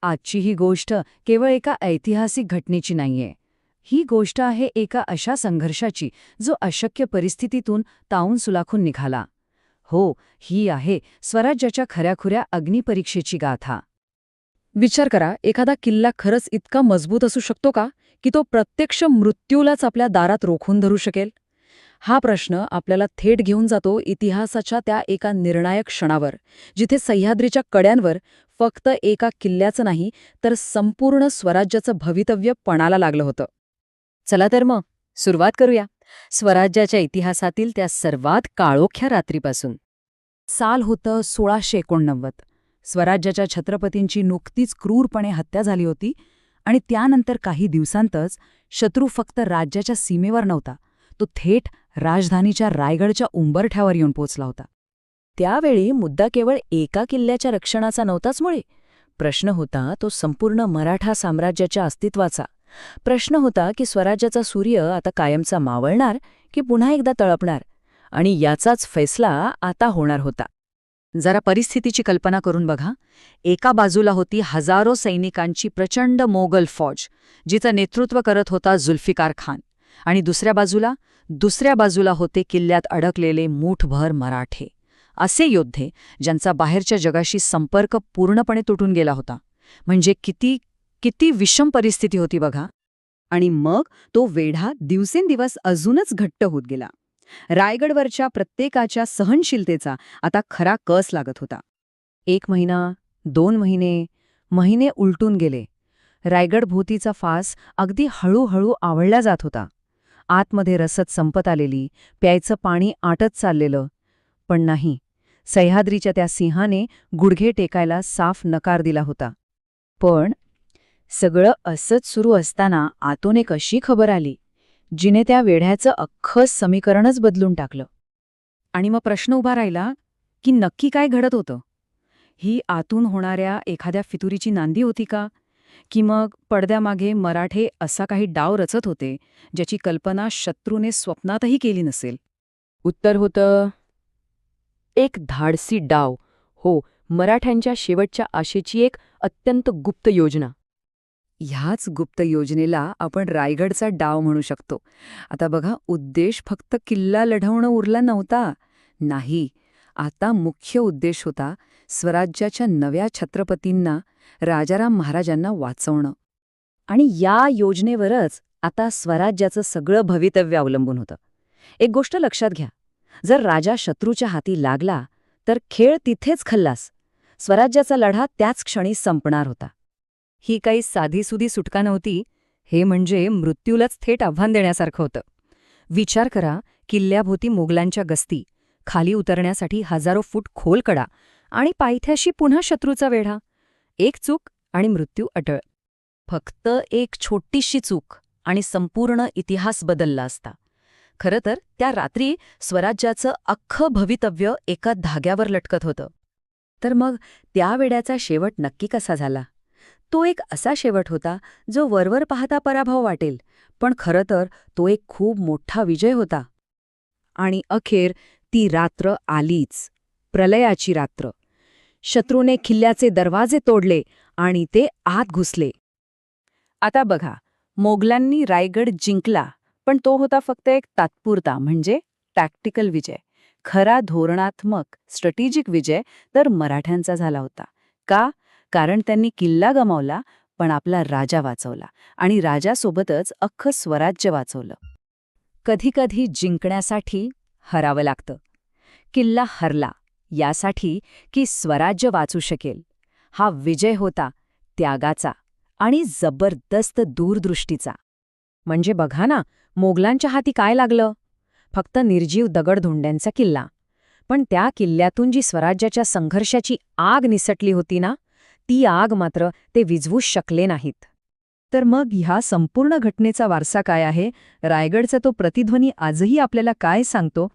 आजची ही गोष्ट केवळ एका ऐतिहासिक घटनेची नाहीये. ही गोष्ट आहे एका अशा संघर्षाची जो अशक्य परिस्थितीतून तावून सुलाखून निघाला. हो, ही आहे स्वराज्याच्या खऱ्याखुऱ्या अग्निपरीक्षेची गाथा. विचार करा, एखादा किल्ला खरंच इतका मजबूत असू शकतो का की तो प्रत्यक्ष मृत्यूलाच आपल्या दारात रोखून धरू शकेल? हा प्रश्न आपल्याला थेट घेऊन जातो इतिहासाच्या त्या एका निर्णायक क्षणावर, जिथे सह्याद्रीच्या कड्यांवर फक्त एका किल्ल्याचं नाही तर संपूर्ण स्वराज्याचं भवितव्य पणाला लागलं होतं. चला तर मग सुरुवात करूया स्वराज्याच्या इतिहासातील त्या सर्वात काळोख्या रात्रीपासून. साल होतं 1689. स्वराज्याच्या छत्रपतींची नुकतीच क्रूरपणे हत्या झाली होती आणि त्यानंतर काही दिवसांतच शत्रू फक्त राज्याच्या सीमेवर नव्हता, तो थेट राजधानीच्या रायगडच्या उंबरठ्यावर येऊन पोचला होता. त्यावेळी मुद्दा केवळ एका किल्ल्याच्या रक्षणाचा नव्हताच मुळे. प्रश्न होता तो संपूर्ण मराठा साम्राज्याच्या अस्तित्वाचा. प्रश्न होता की स्वराज्याचा सूर्य आता कायमचा मावळणार की पुन्हा एकदा तळपणार, आणि याचाच फैसला आता होणार होता. जरा परिस्थितीची कल्पना करून बघा. एका बाजूला होती हजारो सैनिकांची प्रचंड मोगल फौज, जिचं नेतृत्व करत होता जुल्फिकार खान, आणि दुसऱ्या बाजूला होते किल्ल्यात अडकलेले मूठभर मराठे, असे योद्धे ज्यांचा बाहेरच्या जगाशी संपर्क पूर्णपणे तुटून गेला होता. म्हणजे किती विषम परिस्थिती होती बघा. आणि मग तो वेढा दिवसेंदिवस अजूनच घट्ट होत गेला. रायगडवरच्या प्रत्येकाच्या सहनशीलतेचा आता खरा कस लागत होता. 1 महिना, 2 महिने उलटून गेले. रायगडभोवतीचा फास अगदी हळूहळू आवळला जात होता. आतमध्ये रसद संपत आलेली, प्यायचं पाणी आटत चाललेलं. पण नाही, सह्याद्रीच्या त्या सिंहाने गुडघे टेकायला साफ नकार दिला होता. पण सगळं असंच सुरू असताना आतून एक अशी खबर आली, जिने त्या वेढ्याचं अख्खं समीकरणच बदलून टाकलं. आणि मग प्रश्न उभा राहिला की नक्की काय घडत होतं? ही आतून होणाऱ्या एखाद्या फितुरीची नांदी होती का? की मग पडद्यामागे मराठे असा काही डाव रचत होते ज्याची कल्पना शत्रूने स्वप्नातही केली नसेल? उत्तर होतं एक धाडसी डाव. हो, मराठ्यांच्या शेवटच्या आशेची एक अत्यंत गुप्त योजना. ह्याच गुप्त योजनेला आपण रायगडचा डाव म्हणू शकतो. आता बघा, उद्देश फक्त किल्ला लढवणं उरला नव्हता. नाही, आता मुख्य उद्देश होता स्वराज्याच्या नव्या छत्रपतींना, राजाराम महाराजांना वाचवणं. आणि या योजनेवरच आता स्वराज्याचं सगळं भवितव्य अवलंबून होतं. एक गोष्ट लक्षात घ्या, जर राजा शत्रूच्या हाती लागला तर खेळ तिथेच खल्लास. स्वराज्याचा लढा त्याच क्षणी संपणार होता. ही काही साधीसुधी सुटका नव्हती. हे म्हणजे मृत्यूलाच थेट आव्हान देण्यासारखं होतं. विचार करा, किल्ल्याभोवती मोगलांच्या गस्ती, खाली उतरण्यासाठी हजारो फूट खोल कडा, आणि पायथ्याशी पुन्हा शत्रूचा वेढा. एक चूक आणि मृत्यू अटळ. फक्त एक छोटीशी चूक आणि संपूर्ण इतिहास बदलला असता. खरं तर त्या रात्री स्वराज्याचं अख्खं भवितव्य एका धाग्यावर लटकत होतं. तर मग त्या वेड्याचा शेवट नक्की कसा झाला? तो एक असा शेवट होता जो वरवर पाहता पराभव वाटेल, पण खरं तर तो एक खूप मोठा विजय होता. आणि अखेर ती रात्र आलीच, प्रलयाची रात्र. शत्रूने किल्ल्याचे दरवाजे तोडले आणि ते आत घुसले. आता बघा, मोगलांनी रायगड जिंकला, पण तो होता फक्त एक तात्पुरता, म्हणजे टॅक्टिकल विजय. खरा धोरणात्मक, स्ट्रॅटेजिक विजय तर मराठ्यांचा झाला होता. का? कारण त्यांनी किल्ला गमावला, पण आपला राजा वाचवला, आणि राजासोबतच अख्खं स्वराज्य वाचवलं. कधीकधी जिंकण्यासाठी हरावं लागतं. किल्ला हरला यासाठी की स्वराज्य वाचू शकेल. हा विजय होता त्यागाचा आणि जबरदस्त दूरदृष्टीचा. म्हणजे बघा ना, मोगलांच्या हाती काय लागलं? फक्त निर्जीव दगडधोंड्यांचा किल्ला. पण त्या किल्ल्यातून जी स्वराज्याच्या संघर्षाची आग निसटली होती ना, ती आग मात्र ते विझवूच शकले नाहीत. तर मग ह्या संपूर्ण घटनेचा वारसा काय आहे? रायगडचा तो प्रतिध्वनी आजही आपल्याला काय सांगतो?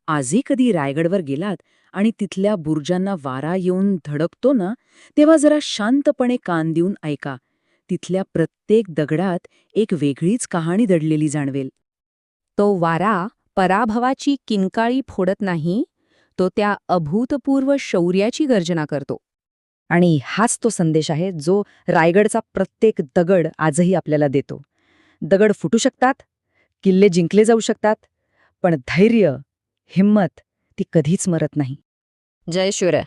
आजही कधी रायगडवर गेलात आणि तिथल्या बुर्जांना वारा येऊन धडकतो ना, तेव्हा जरा शांतपणे कान देऊन ऐका. तिथल्या प्रत्येक दगडात एक वेगळीच कहाणी दडलेली जाणवेल. तो वारा पराभवाची किंकाळी फोडत नाही, तो त्या अभूतपूर्व शौर्याची गर्जना करतो. आणि हाच तो संदेश आहे जो रायगडचा प्रत्येक दगड आजही आपल्याला देतो. दगड फुटू शकतात, किल्ले जिंकले जाऊ शकतात, पण धैर्य, हिंमत ती कधीच मरत नाही. जय शिवराय.